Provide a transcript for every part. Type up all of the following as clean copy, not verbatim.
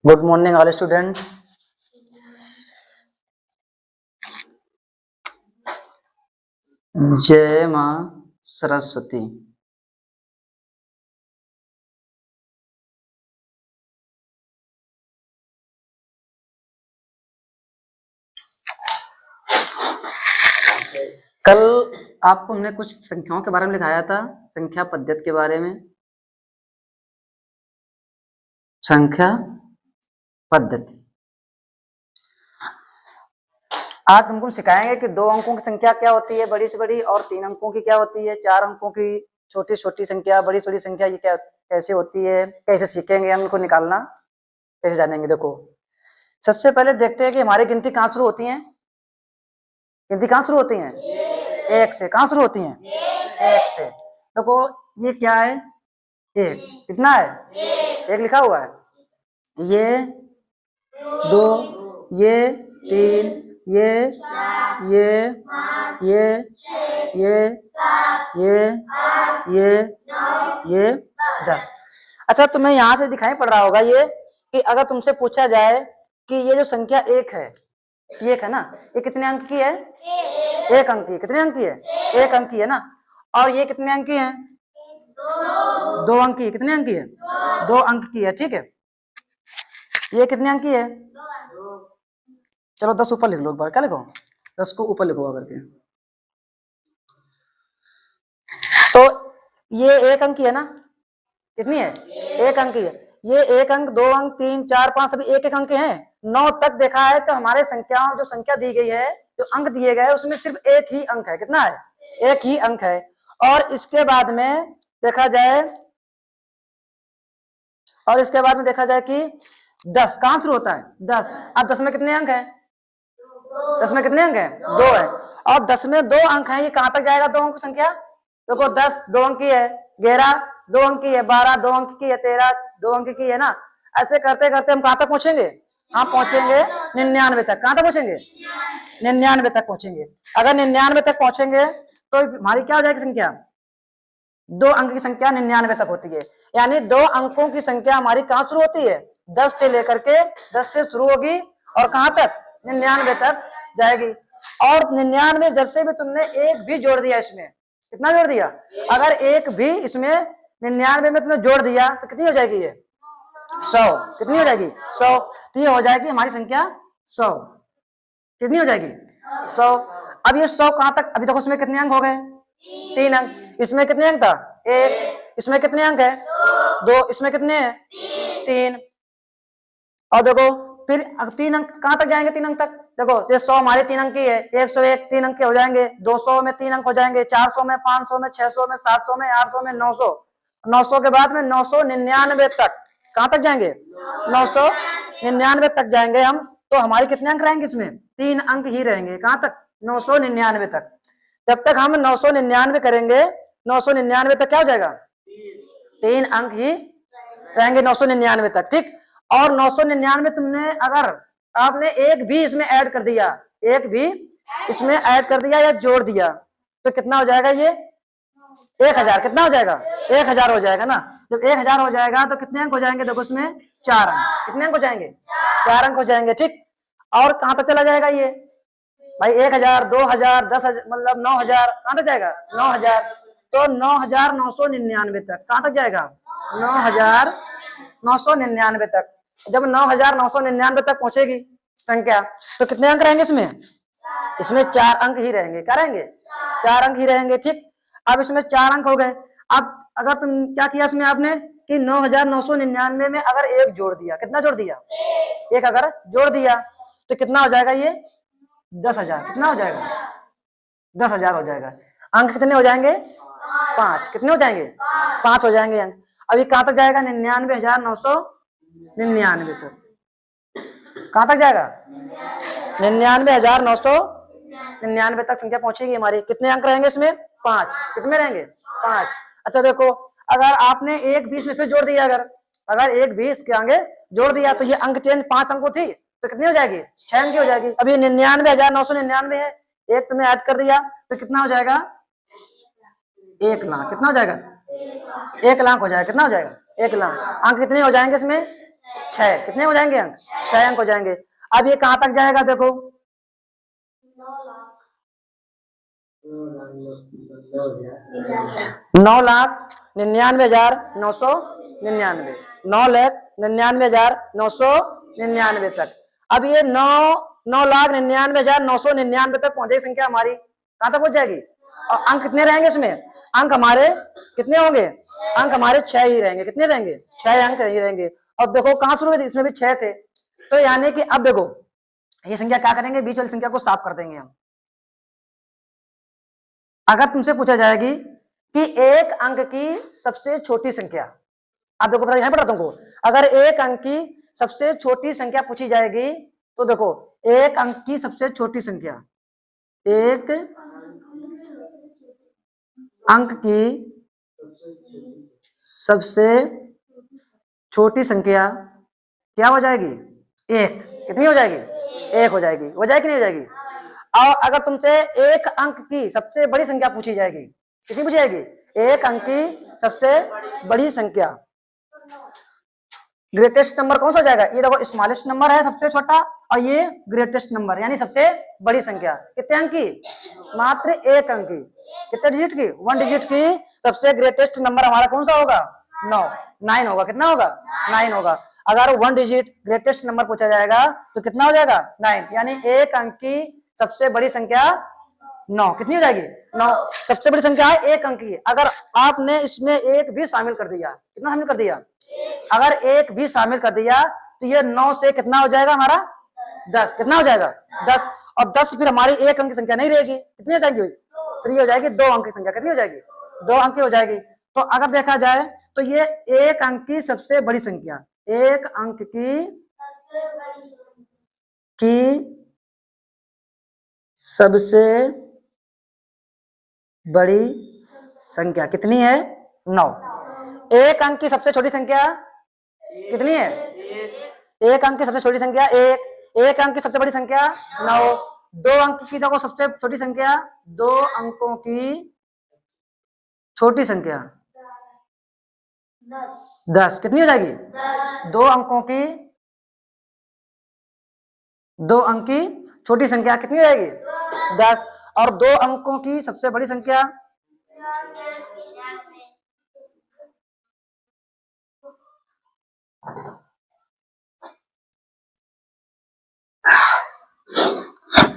Good morning all student. जय माँ सरस्वती। कल आपको हमने कुछ संख्याओं के बारे में लिखाया था, संख्या पद्धति के बारे में। संख्या पद्धति आज तुमको सिखाएंगे कि 2 अंकों की संख्या क्या होती है बड़ी से बड़ी, और 3 अंकों की क्या होती है, 4 अंकों की छोटी छोटी संख्या, बड़ी से बड़ी संख्या ये क्या कैसे होती है, कैसे सीखेंगे हम इनको निकालना, कैसे जानेंगे। देखो सबसे पहले देखते हैं कि हमारी गिनती कहाँ शुरू होती है। गिनती कहाँ शुरू होती है? 1 से। कहाँ शुरू होती है? 1 से। देखो ये क्या है? 1। कितना है? 1 लिखा हुआ है। ये 2, ये 3, ये 10। अच्छा तुम्हें यहाँ से दिखाई पड़ रहा होगा ये कि अगर तुमसे पूछा जाए कि ये जो संख्या 1 है, ये 1 है ना, ये कितने अंक की है? 1 अंक की। कितने अंक की है? 1 अंक की है ना। और ये कितने अंक की है? 2 अंक की। कितने अंक की है? 2 अंक की है। ठीक है, ये कितने अंक की है? चलो 10 ऊपर लिख लो। एक बार क्या लिखो? 10 को ऊपर लिखो करके। तो ये 1 अंक की है ना। कितनी है? 1 अंक की है। ये 1 अंक, 2 अंक, 3, 4, 5 सभी 1 अंक के हैं। 9 तक देखा है तो हमारे संख्याओं जो संख्या दी गई है, जो अंक दिए गए उसमें सिर्फ 1 ही अंक है। कितना है? 1 ही अंक है। और इसके बाद में देखा जाए कि 10 कहां शुरू होता है? 10। अब 10 में कितने अंक है? 10 में कितने अंक है? 2 है। और 10 में 2 अंक है, ये कहां तक जाएगा? 2 अंक संख्या। देखो 10 2 अंक की है, 11 2 अंक की है, 12 2 अंक की है, 13 2 अंक की है ना। ऐसे करते करते हम कहां तक पहुंचेंगे? हम पहुंचेंगे 99 तक। कहां तक पहुंचेंगे? 99 तक पहुंचेंगे। अगर 99 तक पहुंचेंगे तो हमारी क्या हो जाएगी संख्या? 2 अंक की संख्या 99 तक होती है। यानी 2 अंकों की संख्या हमारी कहां शुरू होती है? 10 से लेकर के 10 से शुरू होगी और कहां तक? 99 तक जाएगी। और 99 जब से भी तुमने 1 भी जोड़ दिया इसमें, कितना जोड़ दिया? अगर 1 भी इसमें 99 में तुमने जोड़ दिया तो कितनी हो जाएगी? ये 100। कितनी हो जाएगी? 100। तो ये हो जाएगी हमारी संख्या 100। कितनी हो जाएगी? 100। अब ये 100 कहां तक? अभी देखो उसमें कितने अंक हो गए? 3 अंक। इसमें कितने अंक था? 1। इसमें कितने अंक है? 2। इसमें कितने हैं? 3। और देखो फिर 3 अंक कहां तक जाएंगे? 3 अंक तक। देखो ये 100 हमारे 3 अंक की है, 101 3 अंक के हो जाएंगे, 200 में 3 अंक हो जाएंगे, 400 में, 500 में, 600 में, 700 में, 800 में, 900। 900 के बाद में 999 तक। कहां तक जाएंगे? 999 तक जाएंगे हम। तो हमारे कितने अंक रहेंगे इसमें? 3 अंक ही रहेंगे। कहां तक? 999 तक। जब तक हम 999 करेंगे, 999 तक क्या हो जाएगा? 3 अंक ही रहेंगे 999 तक। ठीक। और 999 तुमने अगर आपने 1 भी इसमें ऐड कर दिया, 1 भी इसमें ऐड कर दिया या जोड़ दिया तो कितना हो जाएगा? ये 1000। कितना हो जाएगा? 1000 हो जाएगा ना। जब 1000 हो जाएगा तो कितने अंक हो जाएंगे? देखो उसमें 4 अंक। कितने अंक हो जाएंगे? 4 अंक हो जाएंगे। ठीक। और कहां तक चला जाएगा ये भाई? 1000 2000 10,000 मतलब 9000 कहां तक जाएगा? 9000। तो 9999 तक। कहां तक जाएगा? 9999 तक। जब 9999 तक पहुंचेगी संख्या तो कितने अंक रहेंगे इसमें? इसमें 4 अंक ही रहेंगे। क्या रहेंगे? 4 अंक ही रहेंगे। ठीक। अब इसमें 4 अंक हो गए। अब अगर तुम क्या किया इसमें आपने कि 9999 में अगर 1 जोड़ दिया, कितना जोड़ दिया? 1 अगर जोड़ दिया तो कितना हो जाएगा? ये 10,000। कितना हो जाएगा? 10,000 हो जाएगा। अंक कितने हो जाएंगे? 5। कितने हो जाएंगे? 5 हो जाएंगे अंक। अभी कहां तक जाएगा? 99,999 तक। कहां तक जाएगा? 99,999 तक संख्या पहुंचेगी हमारी। कितने अंक रहेंगे इसमें? 5। कितने रहेंगे? 5। अच्छा देखो अगर आपने 1 भी इसमें फिर जोड़ दिया, अगर 1 भी इसके आगे जोड़ दिया तो ये अंक चेंज 5 अंकों थी तो कितनी हो जाएगी? 6 अंक की हो जाएगी। अभी 99,999 है, 1 तुमने ऐड कर दिया तो कितना हो जाएगा? 1,00,000। कितना हो जाएगा? 1,00,000 हो जाएगा। कितना हो जाएगा? 1,00,000। अंक कितने हो जाएंगे इसमें? 6। कितने हो जाएंगे अंक? 6 अंक हो जाएंगे। अब ये कहां तक जाएगा देखो, 9,99,999, 9,99,999 तक। अब ये 9,99,999 तक पहुंचेगी संख्या हमारी, कहां तक पहुंच जाएगी? और अंक कितने रहेंगे इसमें? अंक हमारे कितने होंगे? अंक हमारे 6 ही रहेंगे। कितने रहेंगे? 6 अंक ही रहेंगे। और देखो कहां शुरू हुए थे? इसमें भी 6 थे। तो यानी कि अब देखो ये संख्या क्या करेंगे, बीच वाली संख्या को साफ कर देंगे हम। अगर तुमसे पूछा जाएगी कि एक अंक की सबसे छोटी संख्या, आप देखो पता यहां पढ़ा तुमको, अगर एक अंक की सबसे छोटी संख्या पूछी जाएगी तो देखो एक अंक की सबसे छोटी संख्या, एक अंक की सबसे छोटी संख्या क्या हो जाएगी? एक। कितनी हो जाएगी? एक हो जाएगी। हो जाएगी नहीं हो जाएगी? और अगर तुमसे एक अंक की सबसे बड़ी संख्या पूछी जाएगी, कितनी पूछी जाएगी? एक अंक की सबसे बड़ी संख्या, ग्रेटेस्ट नंबर कौन सा हो जाएगा? ये देखो स्मॉलेस्ट नंबर है सबसे छोटा, और ये ग्रेटेस्ट नंबर यानी सबसे बड़ी संख्या। कितने अंक की? मात्र एक अंक की। कितने डिजिट की? 1 डिजिट की। सबसे ग्रेटेस्ट नंबर हमारा कौन सा होगा? 9 होगा। कितना होगा? 9 होगा। अगर 1 डिजिट ग्रेटेस्ट नंबर पूछा जाएगा तो कितना हो जाएगा? 9। यानी एक अंक की सबसे बड़ी संख्या 9। कितनी हो जाएगी? 9। सबसे बड़ी संख्या है एक अंक की। अगर आपने इसमें एक भी शामिल कर दिया, कितना शामिल कर दिया? अगर एक भी शामिल कर दिया तो ये 9 से कितना हो जाएगा हमारा? 10। कितना हो जाएगा? 10। और 10 फिर हमारी एक अंक की संख्या नहीं रहेगी। कितनी हो जाएगी? फिर ये हो जाएगी 2 अंक की संख्या। कितनी हो जाएगी? 2 अंक की हो जाएगी। तो अगर देखा जाए तो ये एक अंक की सबसे बड़ी संख्या, एक अंक की सबसे बड़ी संख्या कितनी है? 9। एक अंक की सबसे छोटी संख्या कितनी है? एक अंक की सबसे छोटी संख्या 1। एक अंक की सबसे बड़ी संख्या 9। 2 अंक की देखो सबसे छोटी संख्या, 2 अंकों की छोटी संख्या 10। कितनी हो जाएगी? 2 अंकों की 2 अंक की छोटी संख्या कितनी हो जाएगी? 10। और 2 अंकों की सबसे बड़ी संख्या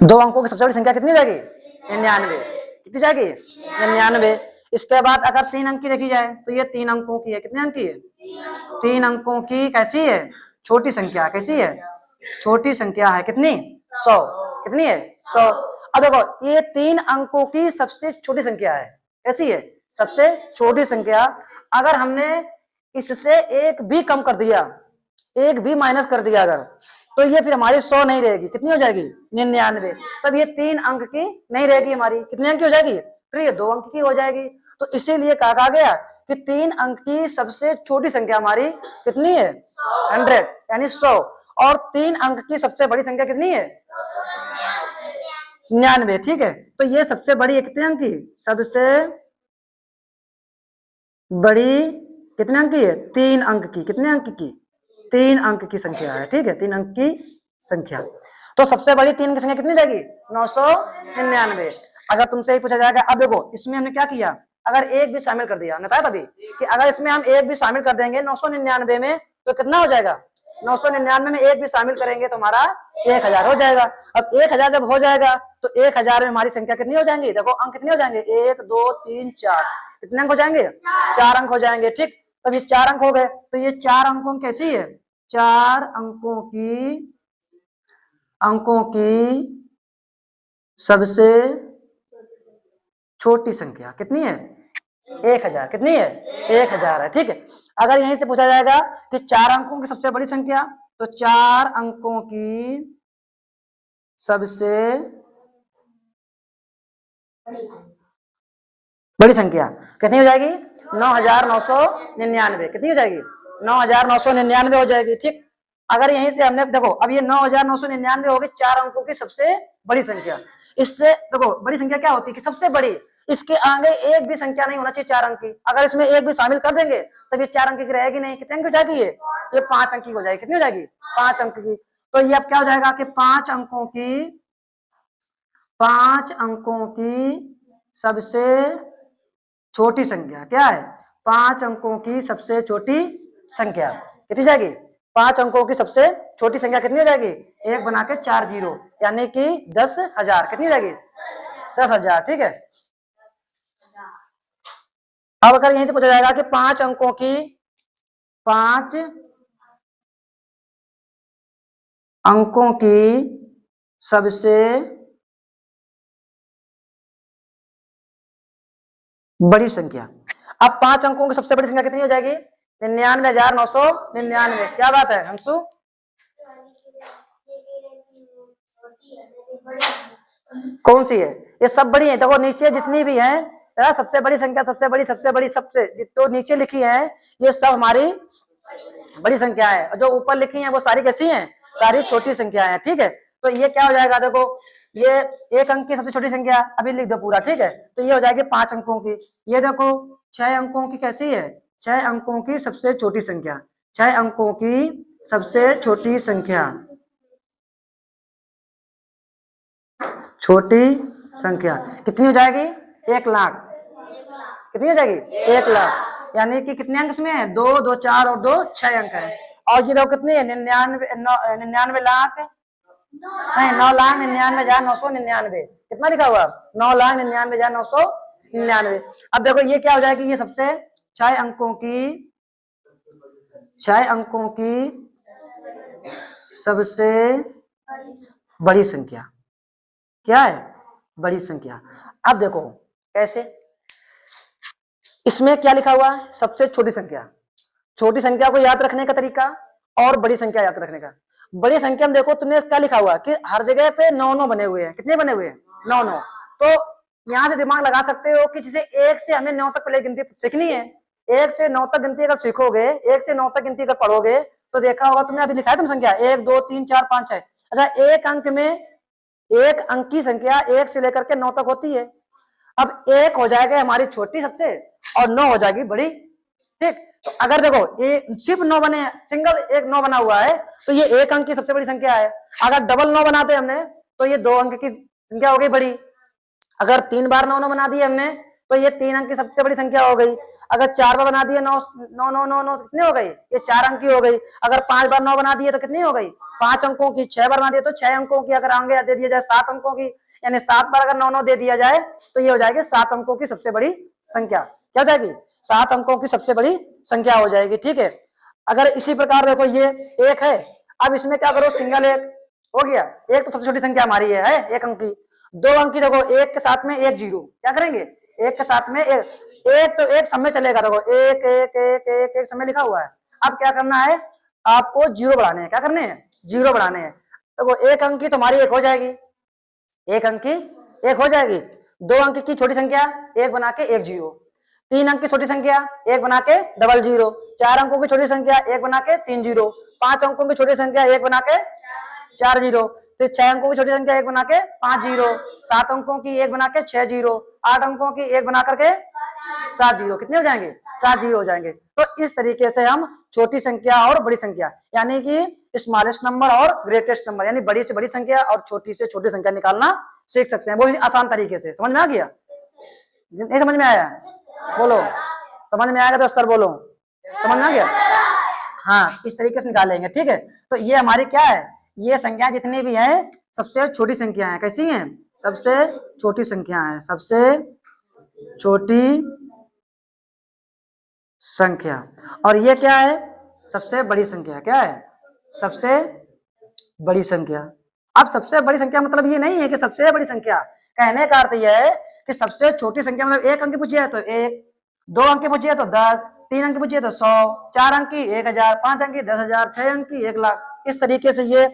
2 अंकों की सबसे बड़ी संख्या कितनी हो जाएगी? 99। कितनी जाएगी? 99। इसके बाद अगर 3 अंक की देखी जाए तो ये 3 अंकों की है। कितने अंक की है? 3 अंकों की कैसी है? छोटी संख्या। कैसी है? छोटी संख्या है। कितनी? 100। कितनी है? 100। अब देखो ये 3 अंकों की सबसे छोटी संख्या है। कैसी है? सबसे छोटी संख्या। अगर हमने इससे एक भी कम कर दिया, एक भी माइनस कर दिया अगर, तो ये फिर हमारी 100 नहीं रहेगी। कितनी हो जाएगी? 99। तब ये 3 अंक की नहीं रहेगी हमारी। कितने अंक की हो जाएगी? फिर ये 2 अंक की हो जाएगी। तो इसीलिए कहा गया कि 3 अंक की सबसे छोटी संख्या हमारी कितनी है? 100 यानी 100। और 3 अंक की सबसे बड़ी संख्या कितनी है? 99। ठीक है, तो ये सबसे बड़ी है कितने अंक की? सबसे बड़ी कितने अंक की है? 3 अंक की। कितने अंक की? 3 अंक की संख्या है। ठीक है, 3 अंक की संख्या। तो सबसे बड़ी 3 की संख्या कितनी जाएगी? 999। अगर तुमसे ही पूछा जाएगा, अब देखो इसमें हमने क्या किया, अगर एक भी शामिल कर दिया, बताया तभी कि अगर इसमें हम एक भी शामिल कर देंगे 999 में तो कितना हो जाएगा? 999 में एक भी शामिल करेंगे तो हमारा 1000 हो जाएगा। अब 1000 जब हो जाएगा तो 1000 में हमारी संख्या कितनी हो जाएंगी? देखो अंक कितने हो जाएंगे? 1 2 3 4। कितने अंक हो जाएंगे? 4 अंक हो जाएंगे। ठीक, तब ये 4 अंक हो गए। तो ये 4 अंकों कैसी है? 4 अंकों की सबसे छोटी संख्या कितनी है? 1000। कितनी है? 1000 है। ठीक है, अगर यहीं से पूछा जाएगा कि 4 अंकों की सबसे बड़ी संख्या, तो 4 अंकों की सबसे बड़ी संख्या कितनी हो जाएगी? 9999। कितनी हो जाएगी? 9999 हो जाएगी। ठीक, अगर यहीं से हमने देखो अब ये 9999 हो गई 4 अंकों की सबसे बड़ी संख्या। इससे देखो बड़ी संख्या क्या होती है कि सबसे बड़ी, इसके आगे एक भी संख्या नहीं होना चाहिए 4 अंक की। अगर इसमें एक भी शामिल कर देंगे तब ये 4 अंक की रहेगी नहीं। कितने अंक हो जाएगी ये 5 अंक की हो जाएगी। कितनी हो जाएगी 5 अंक की। तो ये अब क्या हो जाएगा कि 5 अंकों की सबसे छोटी संख्या क्या है? 5 अंकों की सबसे छोटी संख्या कितनी जाएगी? 5 अंकों की सबसे छोटी संख्या कितनी हो जाएगी? 1 बना के 4 जीरो, यानी कि 10,000। कितनी जाएगी? 10,000। ठीक है। अब अगर यहीं से पूछा जाएगा कि 5 अंकों की सबसे बड़ी संख्या। अब 5 अंकों की सबसे बड़ी संख्या कितनी हो जाएगी? 99,999। क्या बात है हंसू? कौन सी है? ये सब बड़ी है। देखो नीचे जितनी भी है सबसे बड़ी संख्या, सबसे बड़ी, सबसे बड़ी, सबसे तो नीचे लिखी है ये सब हमारी बड़ी संख्या है। और जो ऊपर लिखी है वो सारी कैसी हैं? सारी छोटी संख्या है। ठीक है। तो ये क्या हो जाएगा? देखो ये 1 अंक की सबसे छोटी संख्या अभी लिख दो पूरा। ठीक है। तो ये हो जाएगी 5 अंकों की। ये देखो 6 अंकों की कैसी है? 6 अंकों की सबसे छोटी संख्या। 6 अंकों की सबसे छोटी संख्या, छोटी संख्या कितनी हो जाएगी? 1 लाख। कितनी हो जाएगी? 1 लाख। यानी कि कितने अंक इसमें है? 2, 2, 4 और 2, 6 अंक है। और ये देखो कितनी है? 99 लाख नहीं 9,99,999। कितना लिखा हुआ? 9,99,999। अब देखो ये क्या हो जाएगी? ये सबसे 6 अंकों की सबसे बड़ी संख्या क्या है? बड़ी संख्या। अब देखो कैसे, इसमें क्या लिखा हुआ है? सबसे छोटी संख्या। छोटी संख्या को याद रखने का तरीका और बड़ी संख्या याद रखने का। बड़ी संख्या में देखो तुमने क्या लिखा हुआ कि हर जगह पे 9 बने हुए हैं। कितने बने हुए हैं? 9। तो यहां से दिमाग लगा सकते हो कि जैसे 1 से हमें 9 तक पहले गिनती सीखनी है। 1 से 9 तक गिनती अगर सीखोगे, 1 से 9 तक गिनती अगर पढ़ोगे तो देखा होगा तुमने, अभी लिखा है तुम संख्या 1, 2, 3, 4, 5, 6। अच्छा एक अंक में, एक अंक की संख्या 1 से लेकर के 9 तक होती है। अब 1 हो जाएगा हमारी छोटी सबसे और 9 हो जाएगी बड़ी। ठीक। तो अगर देखो ये सिर्फ 9 बने, सिंगल एक 9 बना हुआ है तो ये 1 अंक की सबसे बड़ी संख्या है। अगर डबल 9 बनाते हमने तो ये 2 अंक की संख्या हो गई बड़ी। अगर 3 बार 9 बना दिए हमने तो ये 3 अंक की सबसे बड़ी संख्या हो गई। अगर 4 बार बना दिए 9 9 9 9 9 कितनी हो गई? ये 4 अंक की हो गई। अगर 5 बार 9 बना दिए तो कितनी हो गई? 5 अंकों की। 6 बार बना दिए तो 6 अंकों की। अगर आगे दे दिया जाए 7 अंकों की, यानी 7 बार अगर 9 9 दे दिया जाए तो ये हो जाएगी 7 अंकों की सबसे बड़ी संख्या। क्या हो जाएगी? 7 अंकों की सबसे बड़ी संख्या हो जाएगी। ठीक है। अगर इसी प्रकार देखो ये 1 है, अब इसमें क्या करो? सिंगल 1 हो गया। 1 तो सबसे छोटी संख्या हमारी है 1 अंक की। 2 अंक की देखो 1 के साथ में 1 जीरो। क्या करेंगे? 1 के साथ में 1 तो 1 समय चलेगा। देखो 1 1 1 1 1 समय लिखा हुआ है। अब क्या करना है? आपको जीरो बढ़ाने हैं। क्या करने हैं? जीरो बढ़ाने हैं। देखो 1 अंक की तुम्हारी 1 हो जाएगी। 1 अंक की 1 हो जाएगी। 2 अंक की छोटी संख्या 1 बना के 1 जीरो। 3 अंक की छोटी संख्या 1 बना के डबल जीरो। 4 अंकों की छोटी संख्या 1 बना के 3 जीरो। 5 अंकों की छोटी संख्या 1 बना के 4 जीरो। फिर 6 अंकों की छोटी संख्या 1 बना के 5 जीरो। 7 अंकों की 1 बना के 6 जीरो। 8 अंकों की 1 बना करके 7 जीरो। कितने हो जाएंगे? 7 जीरो हो जाएंगे। तो इस तरीके से हम छोटी संख्या और बड़ी संख्या, यानी कि स्मॉलेस्ट नंबर और ग्रेटेस्ट नंबर, यानी बड़ी से बड़ी संख्या और छोटी से छोटी संख्या निकालना सीख सकते हैं। बहुत आसान तरीके से। समझ में आ गया? नहीं समझ में आया? बोलो। समझ में आएगा तो सर बोलो। समझ में आ गया? हाँ, इस तरीके से निकालेंगे। ठीक है। तो ये हमारी क्या है? ये संख्या जितनी भी है सबसे छोटी संख्या है। कैसी हैं? सबसे छोटी संख्या है। सबसे छोटी संख्या। और ये क्या है? सबसे बड़ी संख्या। क्या है? सबसे बड़ी संख्या। अब सबसे बड़ी संख्या मतलब ये नहीं है कि सबसे बड़ी संख्या, कहने का अर्थ यह है कि सबसे छोटी संख्या मतलब 1 अंक की पूछी है तो 1, 2 अंक की पूछी है तो 10, 3 अंक की पूछी है तो 100, 4 अंक की 1000, 5 अंक की 10,000, 6 अंक की 1 लाख। इस तरीके से ये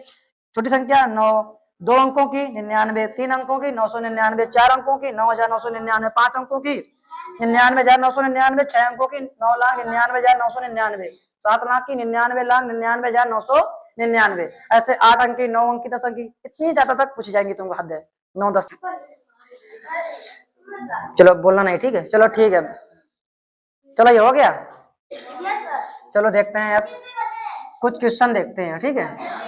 छोटी संख्या 9, 2 अंकों की 99, 3 अंकों की 999, 4 अंकों की 9,999, 5 अंकों की 99,999, 6 अंकों की 9,99,999, 7 लाख की 99,99,999, ऐसे 8 अंक की, 9 अंक की, 10 अंक की, इतनी ज्यादा तक पूछी जाएंगी तुमको। हद है 9 10। चलो बोलना नहीं, ठीक है, चलो ठीक है, चलो ये हो गया। चलो देखते हैं अब कुछ क्वेश्चन देखते हैं, ठीक है।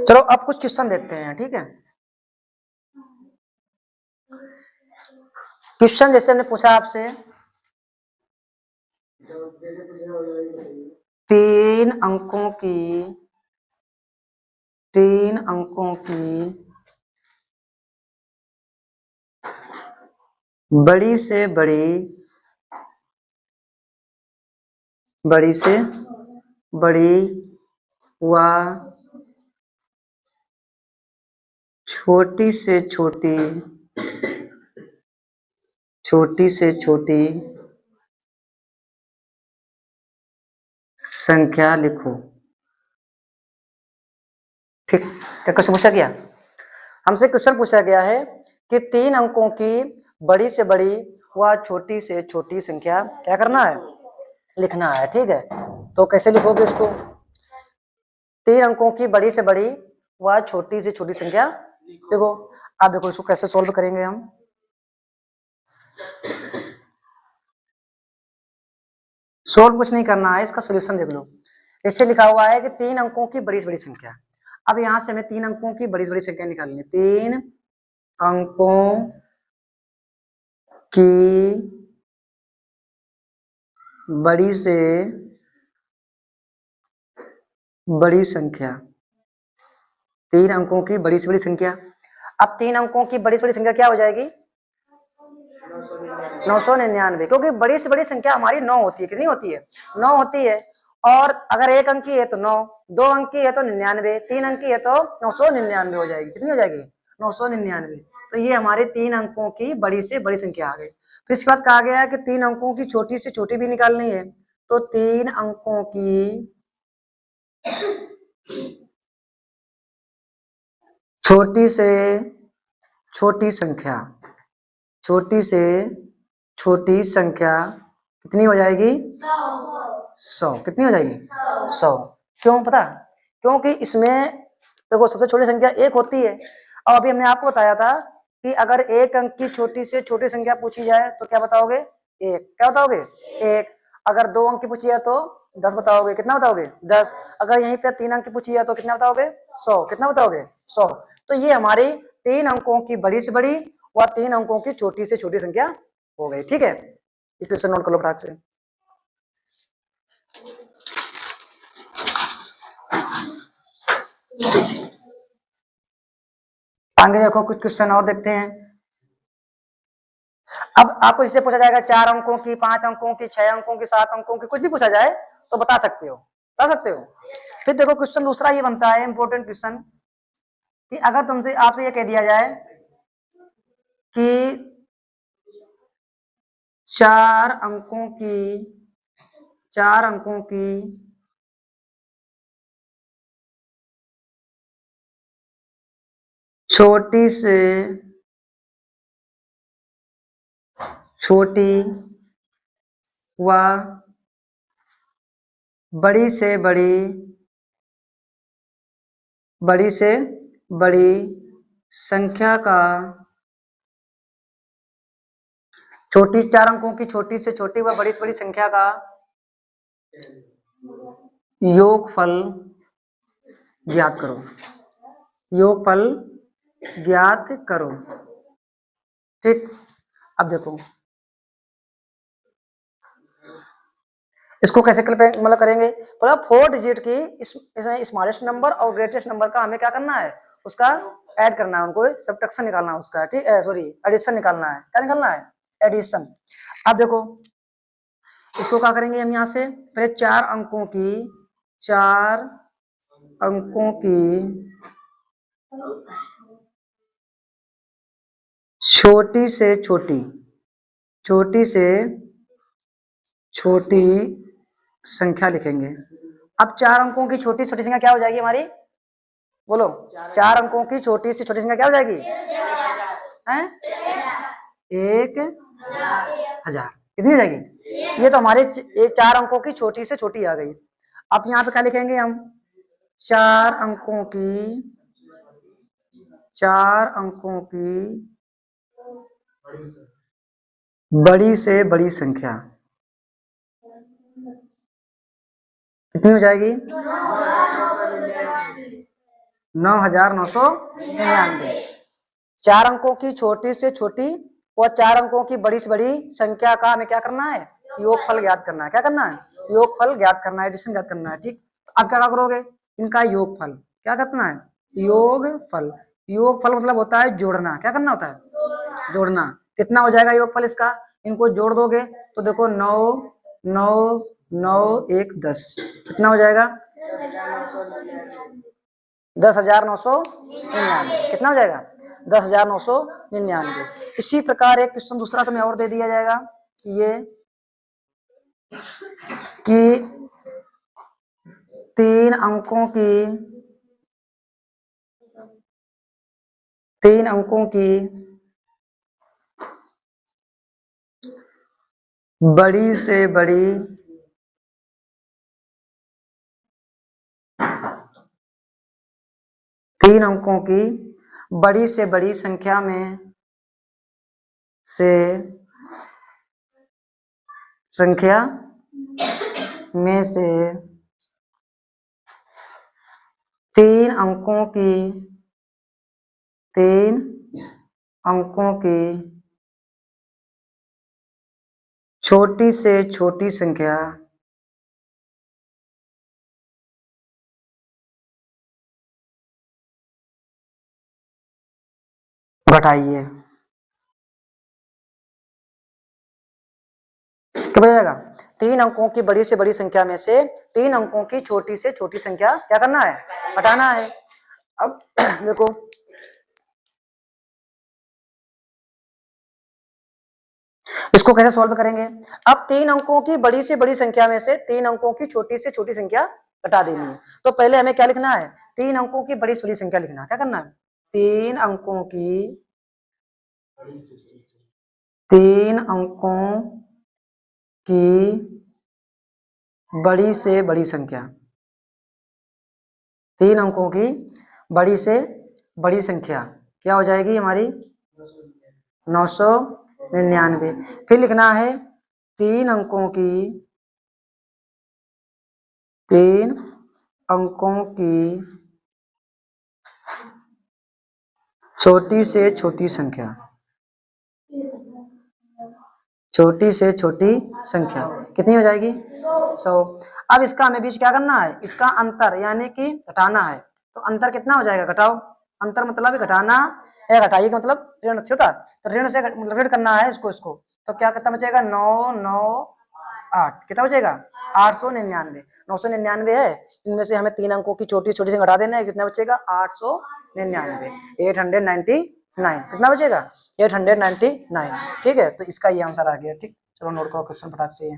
चलो अब कुछ क्वेश्चन देखते हैं, ठीक है। क्वेश्चन जैसे हमने पूछा आपसे, 3 अंकों की बड़ी से बड़ी व छोटी से छोटी संख्या लिखो। ठीक, क्या क्वेश्चन पूछा गया? हमसे क्वेश्चन पूछा गया है कि 3 अंकों की बड़ी से बड़ी व छोटी से छोटी संख्या क्या करना है, लिखना है, ठीक है। तो कैसे लिखोगे इसको? 3 अंकों की बड़ी से बड़ी व छोटी से छोटी संख्या देखो। आप देखो इसको कैसे सोल्व करेंगे हम। सोल्व कुछ नहीं करना है, इसका सोल्यूशन देख लो। इससे लिखा हुआ है कि 3 अंकों की बड़ी से बड़ी संख्या। अब यहां से हमें 3 अंकों की बड़ी से बड़ी संख्या निकालनी है। 3 अंकों की बड़ी से बड़ी संख्या, 3 अंकों की बड़ी से बड़ी संख्या। अब 3 अंकों की बड़ी से बड़ी संख्या क्या हो जाएगी? 999, क्योंकि बड़ी से बड़ी संख्या हमारी 9 होती है। कितनी होती है? 9 होती है। और अगर 1 अंक की है तो 9, 2 अंक की है तो 99, 3 अंक की है तो 999 हो जाएगी। कितनी हो जाएगी? 999। तो ये हमारे 3 अंकों की बड़ी से बड़ी संख्या आ गई। फिर इसके बाद कहा गया है कि 3 अंकों की छोटी से छोटी भी निकालनी है। तो 3 अंकों की छोटी से छोटी संख्या कितनी हो जाएगी? 100। कितनी हो जाएगी? 100। क्यों पता? क्योंकि इसमें देखो सबसे छोटी संख्या 1 होती है। और अभी हमने आपको बताया था कि अगर 1 अंक की छोटी से छोटी संख्या पूछी जाए तो क्या बताओगे? 1। क्या बताओगे? 1। अगर 2 अंक की पूछी है तो 10 बताओगे। कितना बताओगे? 10। अगर यहीं पे 3 अंक की पूछी है तो कितना बताओगे? 100। कितना बताओगे? 100। तो ये हमारी 3 अंकों की बड़ी से बड़ी व 3 अंकों की छोटी से छोटी संख्या हो गई, ठीक है। इक्वेशन नोट कर लो फटाक से। आगे देखो कुछ क्वेश्चन और देखते हैं। अब आपको इससे पूछा जाएगा 4 अंकों की, 5 अंकों की, 6 अंकों की, 7 अंकों की, कुछ भी पूछा जाए तो बता सकते हो। फिर देखो क्वेश्चन दूसरा ये बनता है, इंपॉर्टेंट क्वेश्चन, कि अगर तुमसे आपसे ये कह दिया जाए कि 4 अंकों की छोटी से छोटी व बड़ी से बड़ी संख्या का, 4 अंकों की छोटी से छोटी व बड़ी से बड़ी संख्या का योगफल ज्ञात करो। योगफल ज्ञात करो, ठीक। अब देखो इसको कैसे मतलब करेंगे? बोला 4 डिजिट की इसमें स्मॉलेस्ट नंबर और ग्रेटेस्ट नंबर का हमें क्या करना है? उसका ऐड करना है, उनको सबट्रैक्शन निकालना है उसका, ठीक है, सॉरी एडिशन निकालना है। क्या निकालना है? एडिशन। अब देखो इसको क्या करेंगे हम, यहाँ से पहले 4 अंकों की छोटी से छोटी, छोटी से छोटी संख्या लिखेंगे। अब 4 अंकों की छोटी छोटी संख्या क्या हो जाएगी हमारी? बोलो, 4 अंकों की छोटी से छोटी संख्या क्या हो जाएगी? हैं? 1000। कितनी हो जाएगी? ये तो हमारे 4 अंकों की छोटी से छोटी आ गई। अब यहाँ पे क्या लिखेंगे हम? 4 अंकों की बड़ी से बड़ी संख्या कितनी हो जाएगी? 9999। 4 अंकों की छोटी से छोटी और 4 अंकों की बड़ी से बड़ी संख्या का हमें क्या करना है? योगफल ज्ञात करना है। क्या करना है? योगफल ज्ञात करना है, एडिशन ज्ञात करना है। ठीक, अब क्या करोगे? इनका योगफल क्या करना है? योगफल। योगफल मतलब होता है जोड़ना। क्या करना होता है? जोड़ना। कितना हो जाएगा योगफल इसका? इनको जोड़ दोगे तो देखो 9 9 9 1 10। कितना हो जाएगा? 10,999। कितना हो जाएगा? 10,999। इसी प्रकार एक क्वेश्चन दूसरा तुम्हें और दे दिया जाएगा ये कि 3 अंकों की बड़ी से बड़ी तीन अंकों की बड़ी से बड़ी संख्या में से 3 अंकों की छोटी से छोटी संख्या घटाइए। क्या बचेगा? 3 अंकों की बड़ी से बड़ी संख्या में से 3 अंकों की छोटी से छोटी संख्या क्या करना है? घटाना है। अब देखो, इसको कैसे सॉल्व करेंगे? अब 3 अंकों की बड़ी से बड़ी संख्या में से 3 अंकों की छोटी से छोटी संख्या घटा देनी है। तो पहले हमें क्या लिखना है? 3 अंकों की बड़ी से बड़ी संख्या लिखना है। क्या करना है? 3 अंकों की बड़ी से बड़ी संख्या। 3 अंकों की बड़ी से बड़ी संख्या क्या हो जाएगी हमारी? 999। फिर लिखना है 3 अंकों की छोटी से छोटी संख्या। छोटी से छोटी संख्या कितनी हो जाएगी? 100। अब इसका हमें बीच क्या करना है? इसका अंतर यानी कि घटाना है। तो अंतर कितना हो जाएगा? घटाओ। अंतर मतलब घटाना या घटाइए का मतलब ऋण छोटा, तो ऋण से ऋण करना है इसको। तो क्या कितना बचेगा? 998। कितना बचेगा? 899। 999 है, इनमें से हमें 3 अंकों की छोटी छोटी से घटा देना है। कितना बचेगा? 899। 899। कितना बचेगा? 899। ठीक है, तो इसका ये आंसर आ गया। ठीक, चलो नोट करो क्वेश्चन फटाक से।